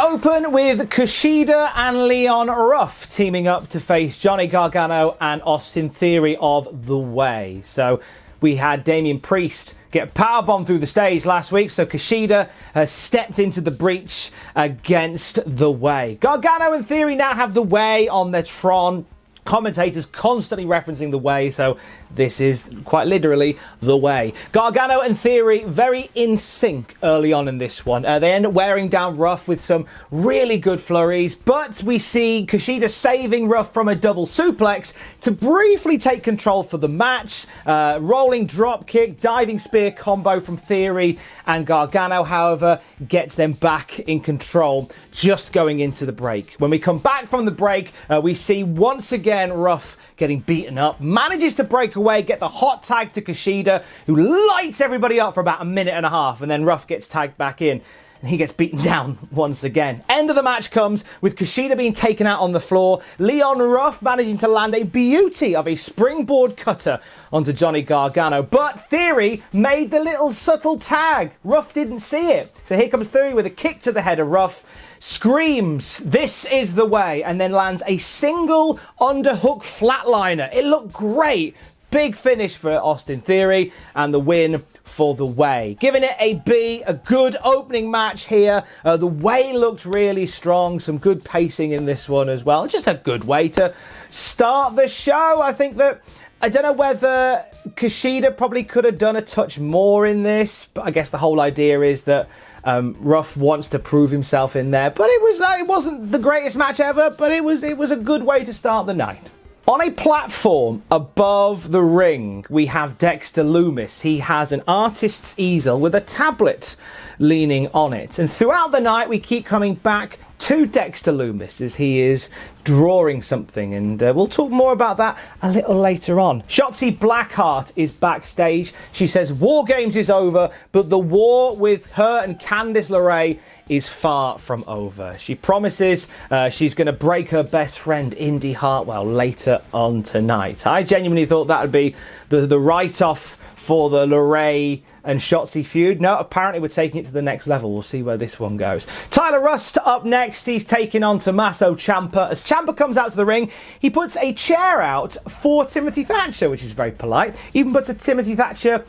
open with Kushida and Leon Ruff teaming up to face Johnny Gargano and Austin Theory of The Way. So we had Damian Priest get powerbombed through the stage last week, so Kushida has stepped into the breach against The Way. Gargano and Theory now have The Way on their Tron. Commentators constantly referencing The Way, so this is quite literally The Way. Gargano and Theory very in sync early on in this one. They end up wearing down Ruff with some really good flurries, but we see Kushida saving Ruff from a double suplex to briefly take control for the match. Rolling drop kick, diving spear combo from Theory, and Gargano, however, gets them back in control just going into the break. When we come back from the break, we see once again Ruff getting beaten up, manages to break away, get the hot tag to Kushida, who lights everybody up for about a minute and a half, and then Ruff gets tagged back in, and he gets beaten down once again. End of the match comes with Kushida being taken out on the floor, Leon Ruff managing to land a beauty of a springboard cutter onto Johnny Gargano, but Theory made the little subtle tag. Ruff didn't see it. So here comes Theory with a kick to the head of Ruff, screams, "This is the way," and then lands a single underhook flatliner. It looked great. Big finish for Austin Theory and the win for The Way. Giving it a B, a good opening match here. The Way looked really strong, some good pacing in this one as well. Just a good way to start the show. I don't know whether Kushida probably could have done a touch more in this, but I guess the whole idea is that Ruff wants to prove himself in there. But it wasn't the greatest match ever, but it was a good way to start the night. On a platform above the ring, we have Dexter Lumis. He has an artist's easel with a tablet leaning on it. And throughout the night, we keep coming back to Dexter Lumis as he is drawing something, and we'll talk more about that a little later on. Shotzi Blackheart is backstage. She says War Games is over, but the war with her and Candice LeRae is far from over. She promises she's going to break her best friend Indi Hartwell later on tonight. I genuinely thought that would be the write-off for the LeRae and Shotzi feud. No, apparently we're taking it to the next level. We'll see where this one goes. Tyler Rust up next. He's taking on Tommaso Ciampa. As Ciampa comes out to the ring, he puts a chair out for Timothy Thatcher, which is very polite. Even puts a Timothy Thatcher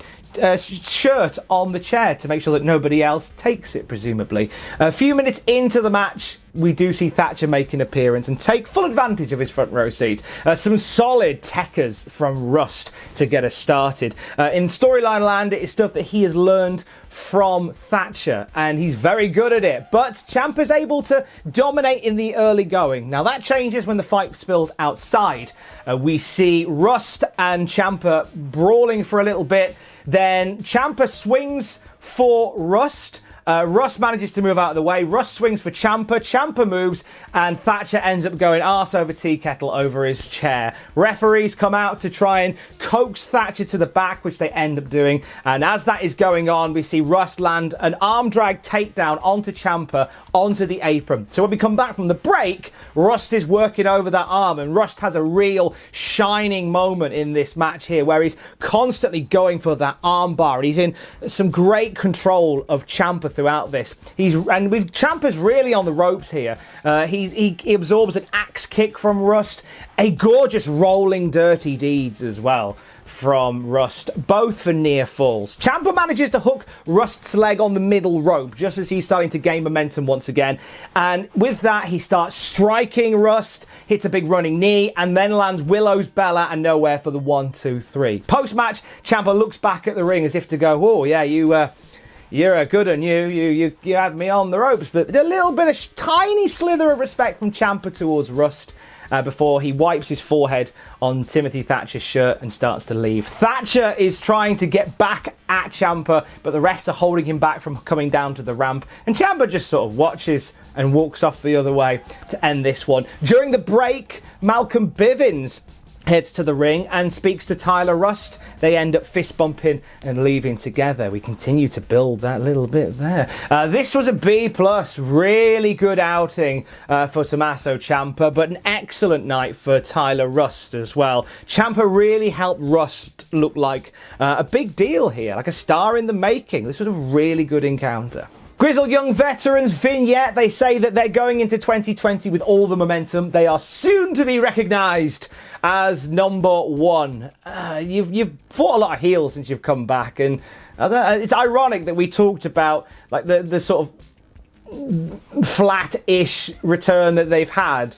shirt on the chair to make sure that nobody else takes it, presumably. A few minutes into the match, we do see Thatcher make an appearance and take full advantage of his front row seat. Some solid techers from Rust to get us started. In storyline land, it is stuff that he has learned from Thatcher, and he's very good at it. But Ciampa's able to dominate in the early going. Now that changes when the fight spills outside. We see Rust and Ciampa brawling for a little bit. Then Ciampa swings for Rust. Rust manages to move out of the way. Rust swings for Ciampa. Ciampa moves, and Thatcher ends up going arse over tea kettle over his chair. Referees come out to try and coax Thatcher to the back, which they end up doing. And as that is going on, we see Rust land an arm drag takedown onto Ciampa, onto the apron. So when we come back from the break, Rust is working over that arm, and Rust has a real shining moment in this match here where he's constantly going for that arm bar, and he's in some great control of Ciampa throughout this. Ciampa's really on the ropes here. He absorbs an axe kick from Rust, a gorgeous rolling dirty deeds as well from Rust, both for near falls. Ciampa manages to hook Rust's leg on the middle rope just as he's starting to gain momentum once again, and with that he starts striking Rust, hits a big running knee, and then lands Willow's Bella and nowhere for the 1-2-3. Post-match, Ciampa looks back at the ring as if to go, "Oh yeah, you're a good one, you had me on the ropes," but a little bit of tiny slither of respect from Ciampa towards Rust before he wipes his forehead on Timothy Thatcher's shirt and starts to leave. Thatcher is trying to get back at Ciampa, but the refs are holding him back from coming down to the ramp, and Ciampa just sort of watches and walks off the other way to end this one. During the break, Malcolm Bivens heads to the ring and speaks to Tyler Rust. They end up fist bumping and leaving together. We continue to build that little bit there. This was a B+, really good outing for Tommaso Ciampa, but an excellent night for Tyler Rust as well. Ciampa really helped Rust look like a big deal here, like a star in the making. This was a really good encounter. Grizzled young veterans vignette. They say that they're going into 2020 with all the momentum. They are soon to be recognised as number one. You've fought a lot of heels since you've come back, and it's ironic that we talked about like the sort of flat-ish return that they've had.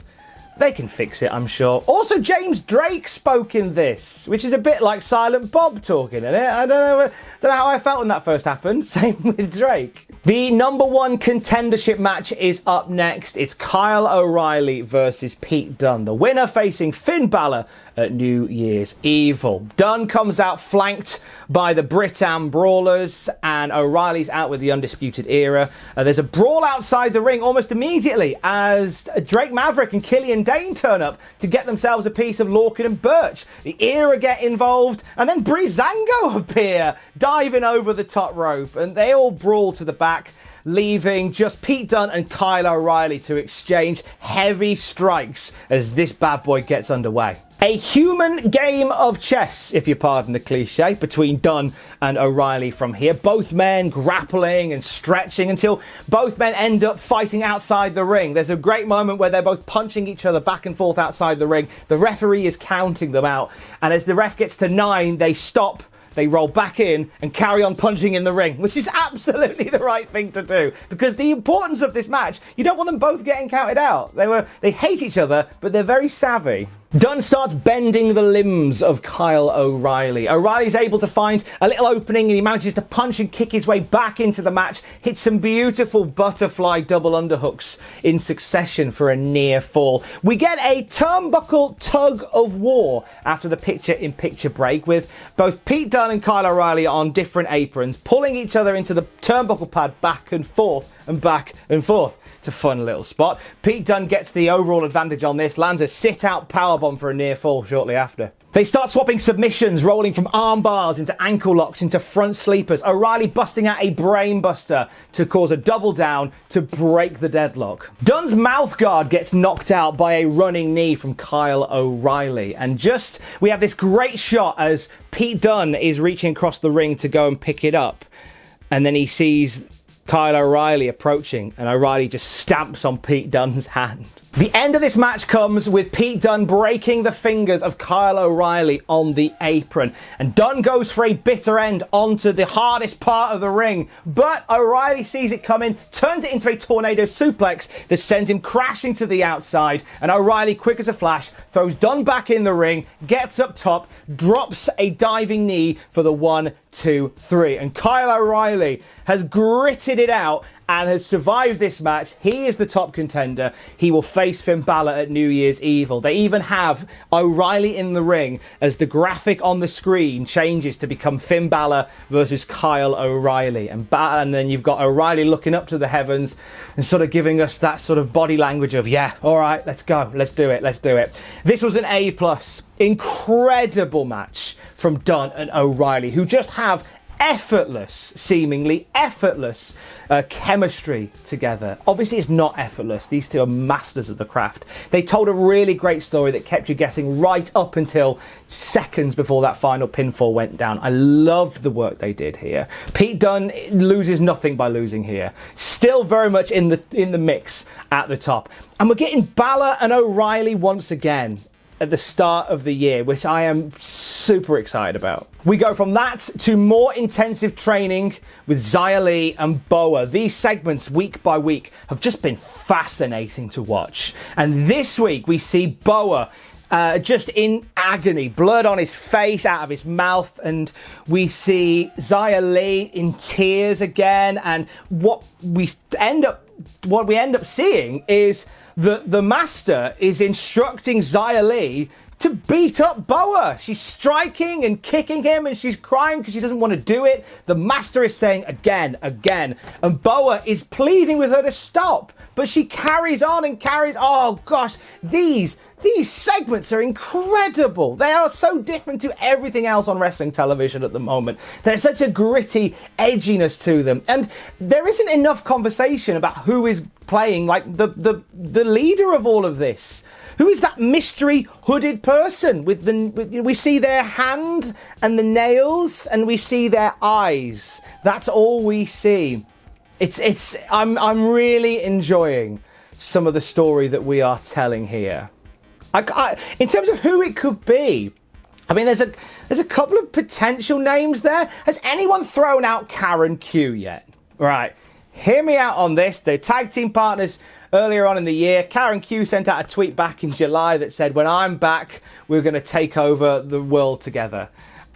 They can fix it, I'm sure. Also, James Drake spoke in this, which is a bit like Silent Bob talking in it. I don't know how I felt when that first happened. Same with Drake. The number one contendership match is up next. It's Kyle O'Reilly versus Pete Dunne. The winner facing Finn Balor at New Year's Evil. Dunne comes out flanked by the Britam Brawlers, and O'Reilly's out with the Undisputed Era. There's a brawl outside the ring almost immediately as Drake Maverick and Killian Dane turn up to get themselves a piece of Lorcan and Birch. The Era get involved, and then Breezango appear, diving over the top rope, and they all brawl to the back, leaving just Pete Dunne and Kyle O'Reilly to exchange heavy strikes as this bad boy gets underway. A human game of chess, if you pardon the cliche, between Dunne and O'Reilly from here. Both men grappling and stretching until both men end up fighting outside the ring. There's a great moment where they're both punching each other back and forth outside the ring. The referee is counting them out, and as the ref gets to 9, they stop. They roll back in and carry on punching in the ring, which is absolutely the right thing to do, because the importance of this match, you don't want them both getting counted out. They hate each other, but they're very savvy. Dunne starts bending the limbs of Kyle O'Reilly. O'Reilly's able to find a little opening, and he manages to punch and kick his way back into the match, hits some beautiful butterfly double underhooks in succession for a near fall. We get a turnbuckle tug of war after the picture-in-picture break, with both Pete Dunne and Kyle O'Reilly on different aprons, pulling each other into the turnbuckle pad back and forth and back and forth. It's a fun little spot. Pete Dunne gets the overall advantage on this, lands a sit-out powerbomb for a near fall shortly after. They start swapping submissions, rolling from arm bars into ankle locks into front sleepers. O'Reilly busting out a brain buster to cause a double down to break the deadlock. Dunne's mouth guard gets knocked out by a running knee from Kyle O'Reilly. And we have this great shot as Pete Dunne is reaching across the ring to go and pick it up. And then he sees Kyle O'Reilly approaching, and O'Reilly just stamps on Pete Dunne's hand. The end of this match comes with Pete Dunne breaking the fingers of Kyle O'Reilly on the apron, and Dunne goes for a bitter end onto the hardest part of the ring, but O'Reilly sees it coming, turns it into a tornado suplex that sends him crashing to the outside, and O'Reilly, quick as a flash, throws Dunne back in the ring, gets up top, drops a diving knee for the 1, 2, 3, and Kyle O'Reilly has gritted it out and has survived this match. He is the top contender. He will face Finn Balor at New Year's Evil. They even have O'Reilly in the ring as the graphic on the screen changes to become Finn Balor versus Kyle O'Reilly. And then you've got O'Reilly looking up to the heavens and sort of giving us that sort of body language of, yeah, all right, let's go. Let's do it. Let's do it. This was an A+. Incredible match from Dunne and O'Reilly, who just have seemingly effortless chemistry together. Obviously, it's not effortless. These two are masters of the craft. They told a really great story that kept you guessing right up until seconds before that final pinfall went down. I loved the work they did here. Pete Dunne loses nothing by losing here. Still very much in the mix at the top. And we're getting Balor and O'Reilly once again at the start of the year, which I am super excited about. We go from that to more intensive training with Xia Li and Boa. These segments, week by week, have just been fascinating to watch. And this week, we see Boa just in agony, blood on his face, out of his mouth, and we see Xia Li in tears again. And what we end up seeing is the master is instructing Xia Li to beat up Boa. She's striking and kicking him, and she's crying because she doesn't want to do it. The master is saying again, and Boa is pleading with her to stop, but she carries on and carries. Oh gosh, these segments are incredible. They are so different to everything else on wrestling television at the moment. There's such a gritty edginess to them, and there isn't enough conversation about who is playing like the leader of all of this. Who is that mystery hooded person with we see their hand and the nails, and we see their eyes. That's all we see. I'm really enjoying some of the story that we are telling here. In terms of who it could be, I mean, there's a couple of potential names there. Has anyone thrown out Karrion Kross yet? Right, hear me out on this. They're tag team partners earlier on in the year. Karrion Kross sent out a tweet back in July that said, when I'm back, we're going to take over the world together.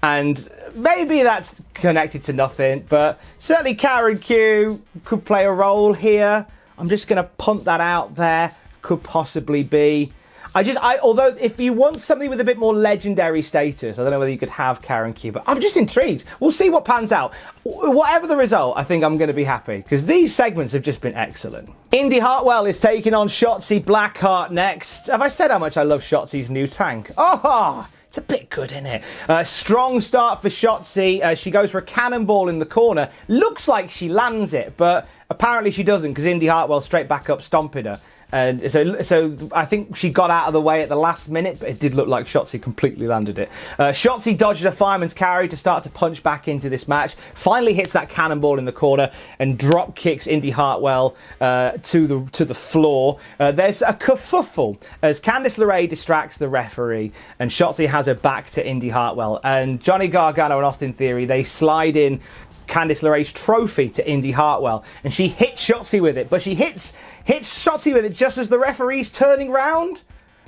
And maybe that's connected to nothing, but certainly Karrion Kross could play a role here. I'm just going to punt that out there. Could possibly be. Although if you want something with a bit more legendary status, I don't know whether you could have Karrion Kross, but I'm just intrigued. We'll see what pans out. Whatever the result, I think I'm going to be happy, because these segments have just been excellent. Indi Hartwell is taking on Shotzi Blackheart next. Have I said how much I love Shotzi's new tank? Oh, it's a bit good, isn't it? Strong start for Shotzi. She goes for a cannonball in the corner. Looks like she lands it, but apparently she doesn't, because Indi Hartwell straight back up stomping her. And so I think she got out of the way at the last minute, but it did look like Shotzi completely landed it. Shotzi dodged a fireman's carry to start to punch back into this match. Finally hits that cannonball in the corner and drop kicks Indi Hartwell to the floor. There's a kerfuffle as Candice LeRae distracts the referee, and Shotzi has her back to Indi Hartwell. And Johnny Gargano and Austin Theory, they slide in Candice LeRae's trophy to Indi Hartwell, and she hits Shotzi with it, but she hits Shotzi with it just as the referee's turning round,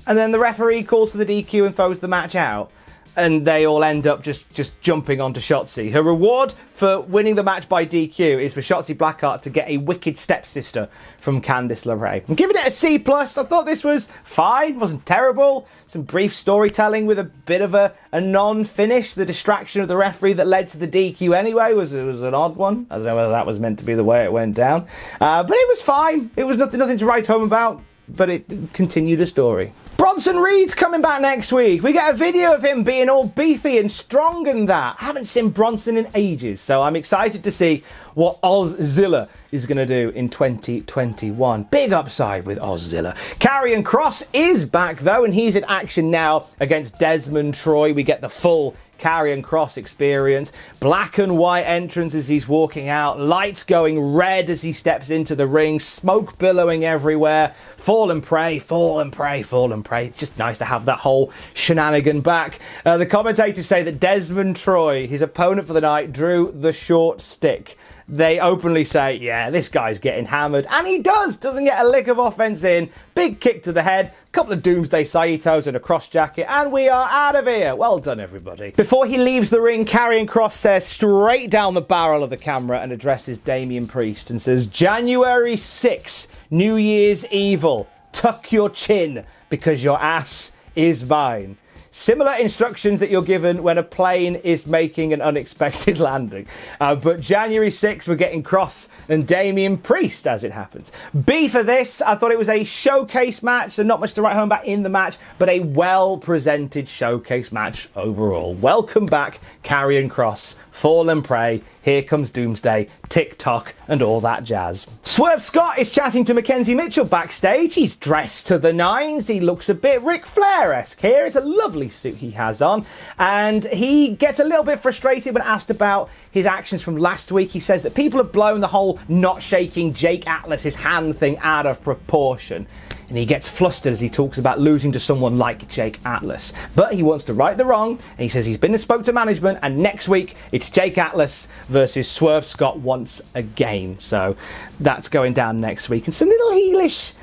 and then the referee calls for the DQ and throws the match out, and they all end up just jumping onto Shotzi. Her reward for winning the match by DQ is for Shotzi Blackheart to get a wicked stepsister from Candice LeRae. I'm giving it a C+. I thought this was fine, wasn't terrible. Some brief storytelling with a bit of a non-finish. The distraction of the referee that led to the DQ anyway was an odd one. I don't know whether that was meant to be the way it went down. But it was fine. It was nothing to write home about, but it continued a story. Bronson Reed's coming back next week. We get a video of him being all beefy and strong and that. I haven't seen Bronson in ages, so I'm excited to see what Ozzilla is going to do in 2021. Big upside with Ozzilla. Karrion Kross is back though, and he's in action now against Desmond Troy. We get the full Karrion Kross experience. Black and white entrance as he's walking out. Lights going red as he steps into the ring. Smoke billowing everywhere. Fall and pray, fall and pray, fall and pray. It's just nice to have that whole shenanigan back. The commentators say that Desmond Troy, his opponent for the night, drew the short stick. They openly say, yeah, this guy's getting hammered. And he doesn't get a lick of offense in. Big kick to the head, couple of Doomsday Saitos and a cross jacket, and we are out of here. Well done, everybody. Before he leaves the ring, Karrion Kross stares straight down the barrel of the camera and addresses Damian Priest and says, January 6th, New Year's Evil. Tuck your chin because your ass is mine. Similar instructions that you're given when a plane is making an unexpected landing. But January 6th, we're getting Kross and Damian Priest, as it happens. B for this, I thought it was a showcase match, so not much to write home about in the match, but a well-presented showcase match overall. Welcome back, Karrion Kross. Fall and pray. Here comes Doomsday, TikTok, and all that jazz. Swerve Scott is chatting to Mackenzie Mitchell backstage. He's dressed to the nines. He looks a bit Ric Flair-esque here. It's a lovely suit he has on. And he gets a little bit frustrated when asked about his actions from last week. He says that people have blown the whole not shaking Jake Atlas's hand thing out of proportion. And he gets flustered as he talks about losing to someone like Jake Atlas. But he wants to right the wrong, and he says he's been and spoke to management, and next week it's Jake Atlas versus Swerve Scott once again. So that's going down next week. And some little heelish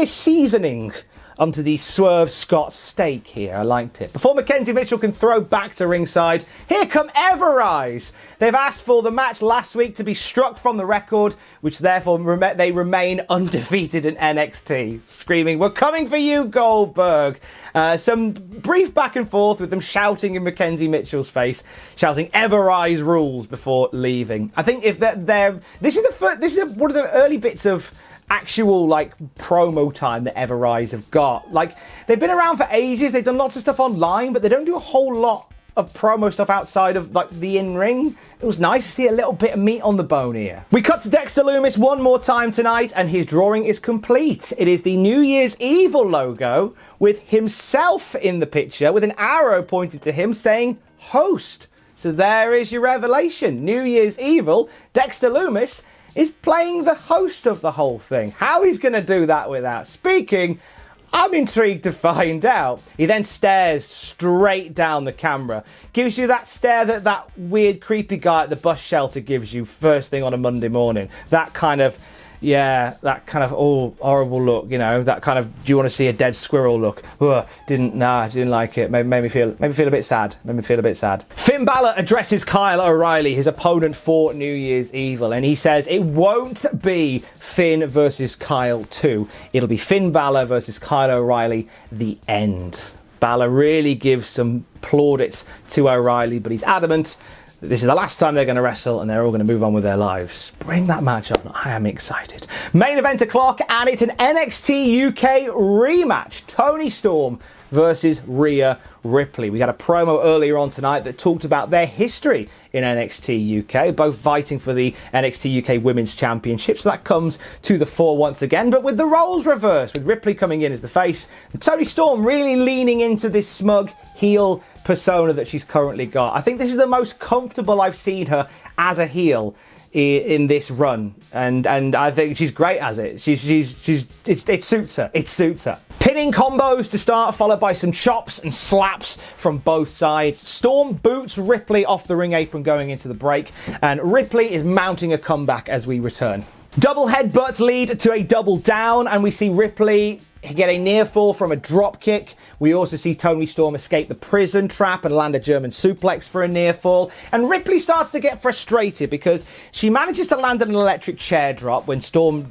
seasoning onto the Swerve Scott steak here. I liked it. Before Mackenzie Mitchell can throw back to ringside, here come Everrise. They've asked for the match last week to be struck from the record, which therefore they remain undefeated in NXT, screaming, "We're coming for you, Goldberg." Some brief back and forth with them shouting in Mackenzie Mitchell's face, shouting Everrise rules before leaving. I think if this is one of the early bits of actual promo time that Everrise have got. They've been around for ages, they've done lots of stuff online, but they don't do a whole lot of promo stuff outside of the in-ring. It was nice to see a little bit of meat on the bone here. We cut to Dexter Lumis one more time tonight, and his drawing is complete. It is the New Year's Evil logo with himself in the picture with an arrow pointed to him saying host. So there is your revelation. New Year's Evil, Dexter Lumis, is playing the host of the whole thing. How he's going to do that without speaking, I'm intrigued to find out. He then stares straight down the camera. Gives you that stare that that weird creepy guy at the bus shelter gives you first thing on a Monday morning. That kind of, yeah, that kind of, oh, horrible look, you know, that kind of, do you want to see a dead squirrel look? Ugh, didn't like it. Made me feel a bit sad. Finn Balor addresses Kyle O'Reilly, his opponent for New Year's Evil, and he says it won't be Finn versus Kyle 2. It'll be Finn Balor versus Kyle O'Reilly, the end. Balor really gives some plaudits to O'Reilly, but he's adamant this is the last time they're going to wrestle and they're all going to move on with their lives. Bring that match on. I am excited. Main event o'clock, and it's an NXT UK rematch. Toni Storm versus Rhea Ripley. We got a promo earlier on tonight that talked about their history in NXT UK, both fighting for the NXT UK Women's Championship, so that comes to the fore once again, but with the roles reversed, with Ripley coming in as the face, and Toni Storm really leaning into this smug heel persona that she's currently got. I think this is the most comfortable I've seen her as a heel in this run, and I think she's great as it. It suits her. It suits her. Pinning combos to start, followed by some chops and slaps from both sides. Storm boots Ripley off the ring apron going into the break, and Ripley is mounting a comeback as we return. Double headbutts lead to a double down, and we see Ripley get a near fall from a drop kick. We also see Toni Storm escape the prison trap and land a German suplex for a near fall. And Ripley starts to get frustrated because she manages to land an electric chair drop when Storm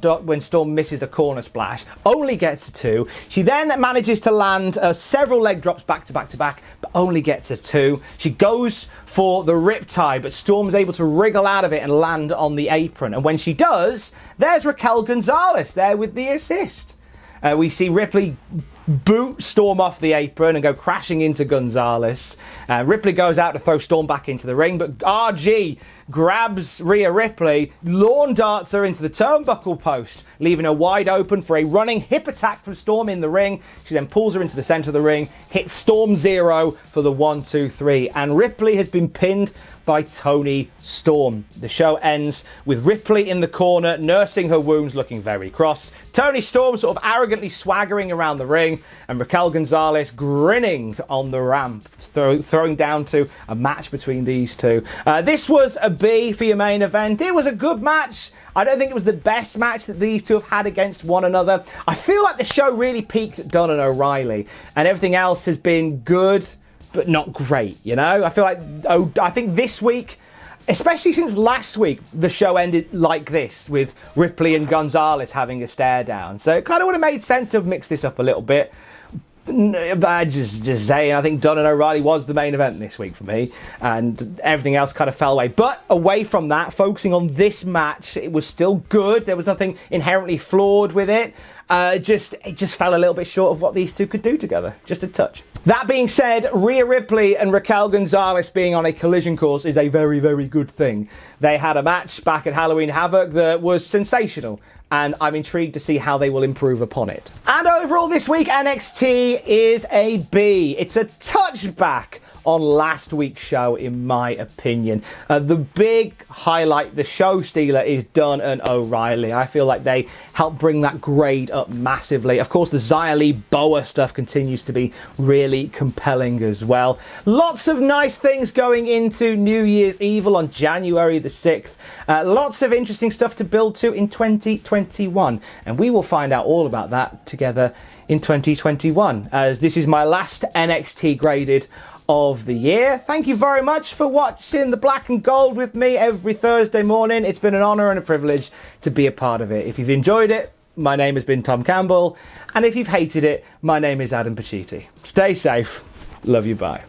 misses a corner splash, only gets a 2. She then manages to land several leg drops back to back, but only gets a 2. She goes for the riptide, but Storm's able to wriggle out of it and land on the apron. And when she does, there's Raquel Gonzalez there with the assist. We see Ripley boot Storm off the apron and go crashing into Gonzalez. Ripley goes out to throw Storm back into the ring, but RG grabs Rhea Ripley, lawn darts her into the turnbuckle post, leaving her wide open for a running hip attack from Storm in the ring. She then pulls her into the center of the ring, hits Storm 0 for the 1, 2, 3, and Ripley has been pinned by Toni Storm. The show ends with Ripley in the corner, nursing her wounds, looking very cross. Toni Storm sort of arrogantly swaggering around the ring, and Raquel Gonzalez grinning on the ramp, throwing down to a match between these two. This was a B for your main event. It was a good match. I don't think it was the best match that these two have had against one another. I feel like the show really peaked at Dunne and O'Reilly, and everything else has been good, but not great, you know? I feel like, I think this week, especially since last week, the show ended like this, with Ripley and Gonzalez having a stare down. So it kind of would have made sense to have mixed this up a little bit. Just saying, I think Dunne and O'Reilly was the main event this week for me, and everything else kind of fell away. But away from that, focusing on this match, it was still good. There was nothing inherently flawed with it. It just fell a little bit short of what these two could do together, just a touch. That being said, Rhea Ripley and Raquel Gonzalez being on a collision course is a very, very good thing. They had a match back at Halloween Havoc that was sensational, and I'm intrigued to see how they will improve upon it. And overall this week, NXT is a B. It's a touchback on last week's show, in my opinion. The big highlight, the show stealer, is Dunne and O'Reilly. I feel like they help bring that grade up massively. Of course, the Xia Li Boa stuff continues to be really compelling as well. Lots of nice things going into New Year's Evil on January the 6th. Lots of interesting stuff to build to in 2021. And we will find out all about that together in 2021, as this is my last NXT Graded of the year. Thank you very much for watching the Black and Gold with me every Thursday morning. It's been an honor and a privilege to be a part of it. If you've enjoyed it, my name has been Tom Campbell, and if you've hated it, my name is Adam Pacitti. Stay safe. Love you. Bye.